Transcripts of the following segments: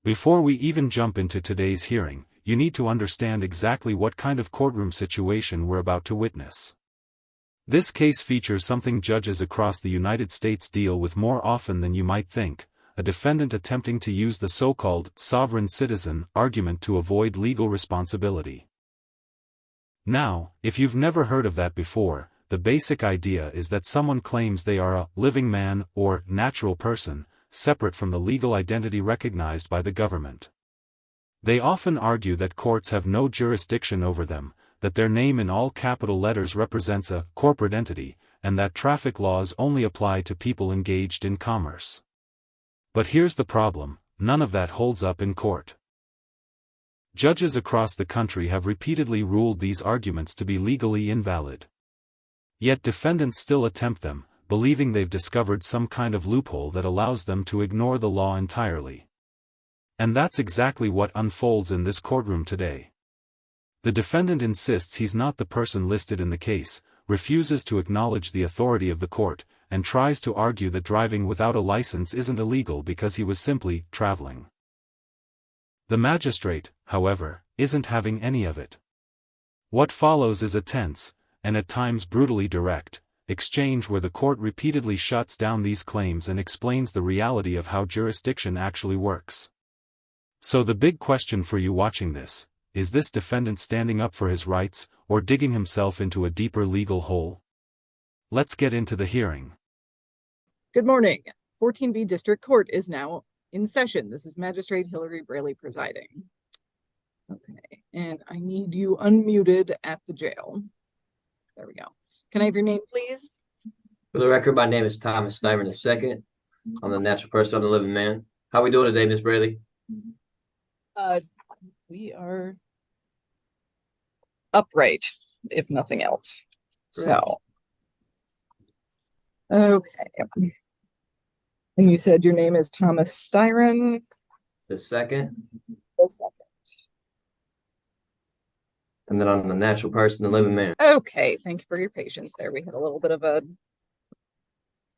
Before we even jump into today's hearing, you need to understand exactly what kind of courtroom situation we're about to witness. This case features something judges across the United States deal with more often than you might think: a defendant attempting to use the so-called sovereign citizen argument to avoid legal responsibility. Now, if you've never heard of that before, the basic idea is that someone claims they are a living man or natural person, separate from the legal identity recognized by the government. They often argue that courts have no jurisdiction over them, that their name in all capital letters represents a corporate entity, and that traffic laws only apply to people engaged in commerce. But here's the problem: none of that holds up in court. Judges across the country have repeatedly ruled these arguments to be legally invalid. Yet defendants still attempt them, believing they've discovered some kind of loophole that allows them to ignore the law entirely. And that's exactly what unfolds in this courtroom today. The defendant insists he's not the person listed in the case, refuses to acknowledge the authority of the court, and tries to argue that driving without a license isn't illegal because he was simply traveling. The magistrate, however, isn't having any of it. What follows is a tense, and at times brutally direct, exchange where the court repeatedly shuts down these claims and explains the reality of how jurisdiction actually works. So the big question for you watching this: is this defendant standing up for his rights, or digging himself into a deeper legal hole? Let's get into the hearing. Good morning. 14B District Court is now in session. This is Magistrate Hillary Braley presiding. Okay, and I need you unmuted at the jail. There we go. Can I have your name, please? For the record, my name is Thomas Stiver II. I'm the natural person, I'm the living man. How we doing today, Miss Braley? We are upright, if nothing else. Great. So, okay. And you said your name is Thomas Styron. The second. The second. And then I'm the natural person, the living man. Okay, thank you for your patience there. We had a little bit of a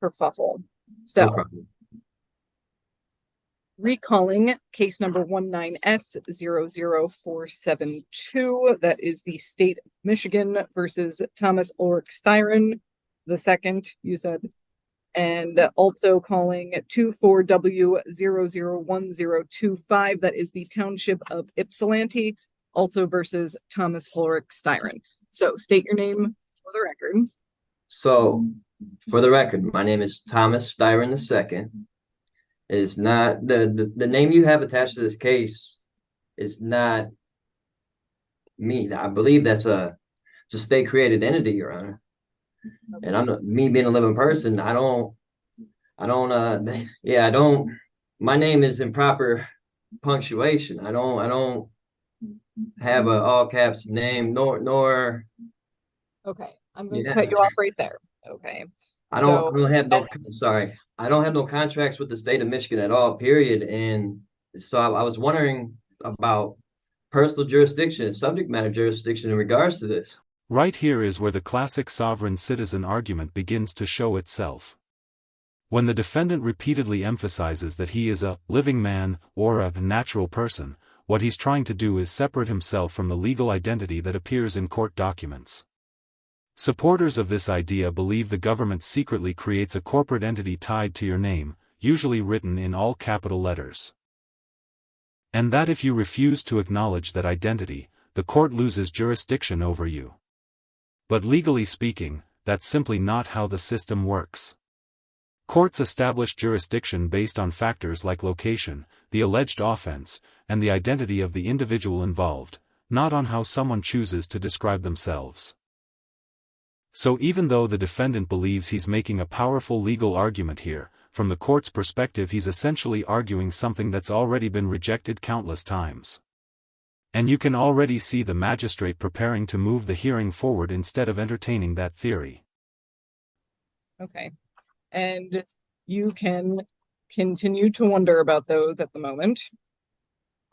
kerfuffle. So, No problem. recalling case number 19S00472, that is the state of Michigan versus Thomas Ulrich Styron, the second, you said, and also calling 24W001025, that is the township of Ypsilanti, also versus Thomas Ulrich Styron. So state your name for the record. So, for the record, my name is Thomas Styron II. It's not the name you have attached to this case is not me. I believe that's a state created entity, Your Honor. Okay. And I'm not, me being a living person, my name is in proper punctuation. I don't have a all caps name nor Okay, I'm going to cut you off right there. Okay. I don't have no contracts with the state of Michigan at all, period. And so I was wondering about personal jurisdiction, subject matter jurisdiction in regards to this. Right here is where the classic sovereign citizen argument begins to show itself. When the defendant repeatedly emphasizes that he is a living man or a natural person, what he's trying to do is separate himself from the legal identity that appears in court documents. Supporters of this idea believe the government secretly creates a corporate entity tied to your name, usually written in all capital letters. And that if you refuse to acknowledge that identity, the court loses jurisdiction over you. But legally speaking, that's simply not how the system works. Courts establish jurisdiction based on factors like location, the alleged offense, and the identity of the individual involved, not on how someone chooses to describe themselves. So even though the defendant believes he's making a powerful legal argument here, from the court's perspective he's essentially arguing something that's already been rejected countless times. And you can already see the magistrate preparing to move the hearing forward instead of entertaining that theory. Okay. And you can continue to wonder about those at the moment.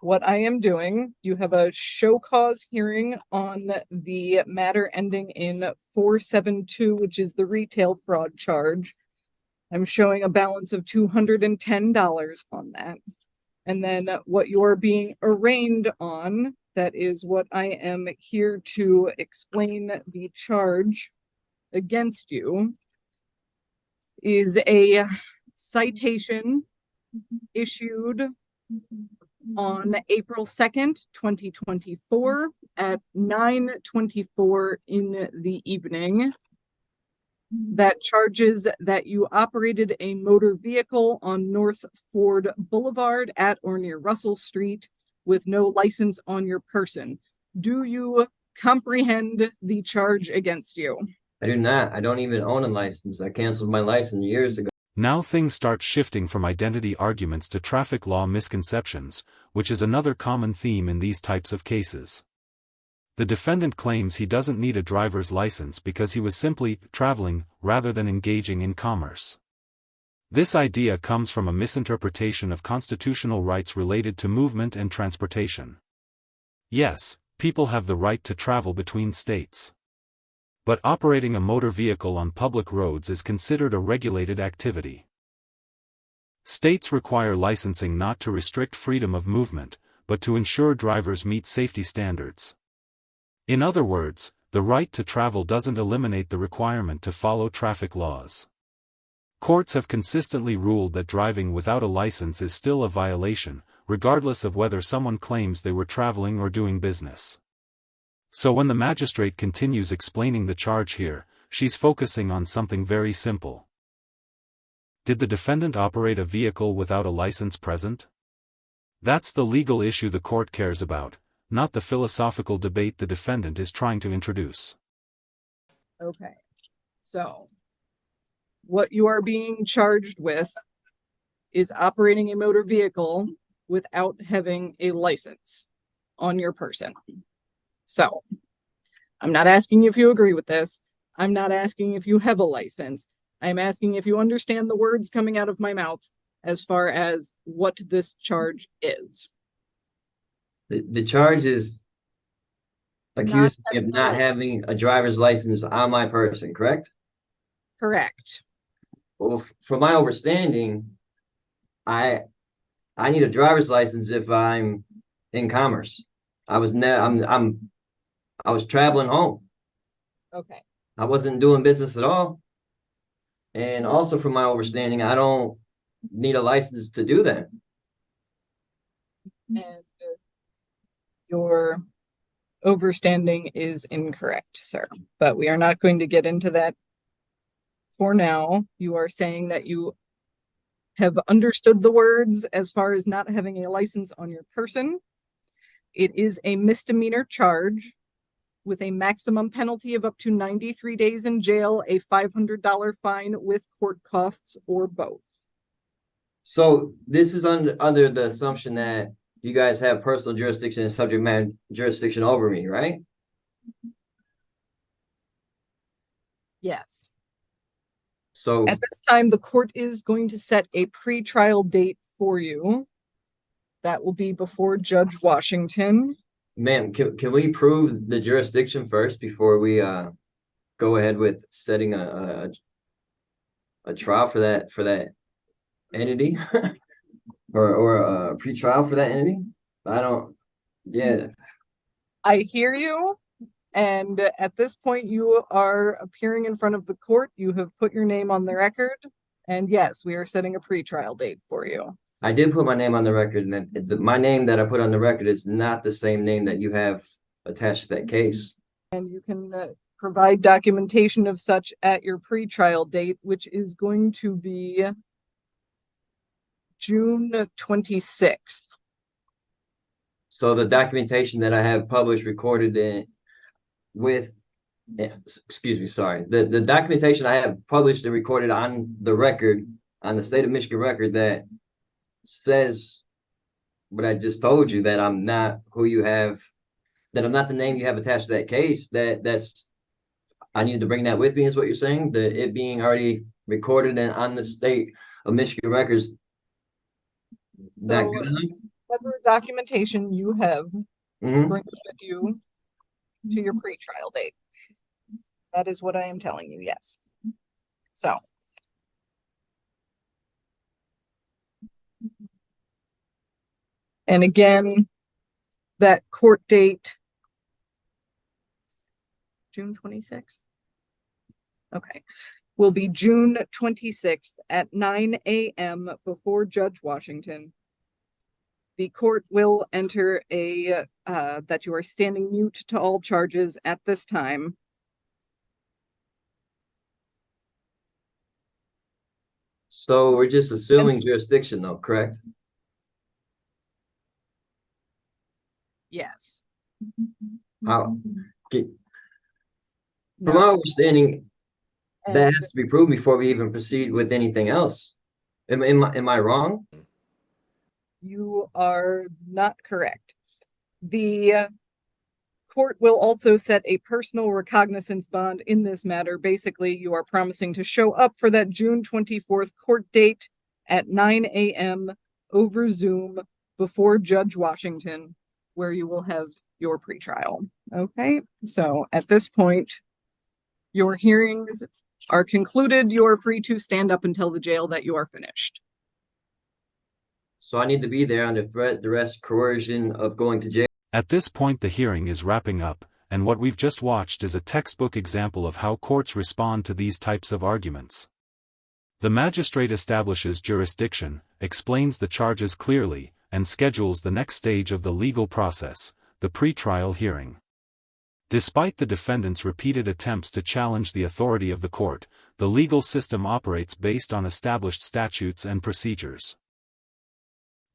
What I am doing, you have a show cause hearing on the matter ending in 472, which is the retail fraud charge. I'm showing a balance of $210 on that. And then what you're being arraigned on, that is what I am here to explain the charge against you, is a citation issued on April 2nd, 2024 at 9:24 in the evening. That charges that you operated a motor vehicle on North Ford Boulevard at or near Russell Street with no license on your person. Do you comprehend the charge against you? I do not. I don't even own a license. I canceled my license years ago. Now things start shifting from identity arguments to traffic law misconceptions, which is another common theme in these types of cases. The defendant claims he doesn't need a driver's license because he was simply traveling rather than engaging in commerce. This idea comes from a misinterpretation of constitutional rights related to movement and transportation. Yes, people have the right to travel between states. But operating a motor vehicle on public roads is considered a regulated activity. States require licensing not to restrict freedom of movement, but to ensure drivers meet safety standards. In other words, the right to travel doesn't eliminate the requirement to follow traffic laws. Courts have consistently ruled that driving without a license is still a violation, regardless of whether someone claims they were traveling or doing business. So when the magistrate continues explaining the charge here, she's focusing on something very simple. Did the defendant operate a vehicle without a license present? That's the legal issue the court cares about, not the philosophical debate the defendant is trying to introduce. Okay, so what you are being charged with is operating a motor vehicle without having a license on your person. So, I'm not asking if you agree with this. I'm not asking if you have a license. I'm asking if you understand the words coming out of my mouth as far as what this charge is. The charge is accused me of not having a having a driver's license on my person, correct? Correct. Well, from my understanding, I need a driver's license if I'm in commerce. I was traveling home. Okay. I wasn't doing business at all. And also from my understanding, I don't need a license to do that. And your overstanding is incorrect, sir. But we are not going to get into that for now. You are saying that you have understood the words as far as not having a license on your person. It is a misdemeanor charge with a maximum penalty of up to 93 days in jail, a $500 fine with court costs, or both. So this is under the assumption that you guys have personal jurisdiction and subject matter jurisdiction over me, right? Yes. So at this time, the court is going to set a pre-trial date for you. That will be before Judge Washington. ma'am, can we prove the jurisdiction first before we go ahead with setting a trial for that entity or a pre-trial for that entity? I hear you. And at this point, you are appearing in front of the court. You have put your name on the record. And yes, we are setting a pre-trial date for you. I did put my name on the record, and my name that I put on the record is not the same name that you have attached to that case. And you can provide documentation of such at your pre-trial date, which is going to be June 26th. So the documentation that I have published, recorded the documentation I have published and recorded on the record, on the state of Michigan record, that says what I just told you, that I'm not who you have, that I'm not the name you have attached to that case, that's I need to bring that with me, is what you're saying? It being already recorded and on the state of Michigan records, that good enough? Whatever documentation you have, Mm-hmm. bring it with you to your pre-trial date. That is what I am telling you, yes. So. And again, that court date, June 26th. Okay, will be June 26th at 9 a.m. before Judge Washington. The court will enter that you are standing mute to all charges at this time. So we're just assuming jurisdiction though, correct? Yes. How? From No. my understanding, that And has to be proved before we even proceed with anything else. Am I wrong? you are not correct. The court will also set a personal recognizance bond in this matter. Basically, you are promising to show up for that June 24th court date at 9 a.m. over Zoom before Judge Washington, where you will have your pretrial. Okay, so at this point, your hearings are concluded. You are free to stand up and tell the jail that you are finished. So I need to be there under threat, duress, coercion of going to jail. At this point the hearing is wrapping up, and what we've just watched is a textbook example of how courts respond to these types of arguments. The magistrate establishes jurisdiction, explains the charges clearly, and schedules the next stage of the legal process, the pretrial hearing. Despite the defendant's repeated attempts to challenge the authority of the court, the legal system operates based on established statutes and procedures.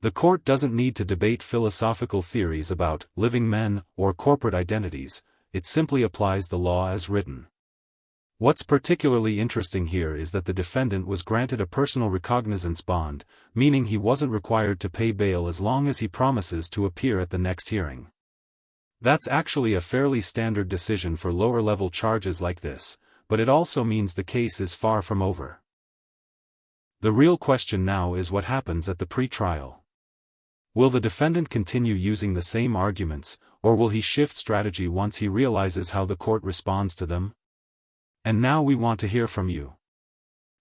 The court doesn't need to debate philosophical theories about living men or corporate identities, it simply applies the law as written. What's particularly interesting here is that the defendant was granted a personal recognizance bond, meaning he wasn't required to pay bail as long as he promises to appear at the next hearing. That's actually a fairly standard decision for lower-level charges like this, but it also means the case is far from over. The real question now is what happens at the pretrial. Will the defendant continue using the same arguments, or will he shift strategy once he realizes how the court responds to them? And now we want to hear from you.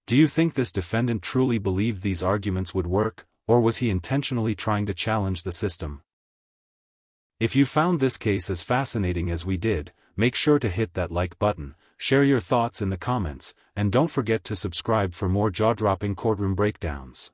Do you think this defendant truly believed these arguments would work, or was he intentionally trying to challenge the system? If you found this case as fascinating as we did, make sure to hit that like button, share your thoughts in the comments, and don't forget to subscribe for more jaw-dropping courtroom breakdowns.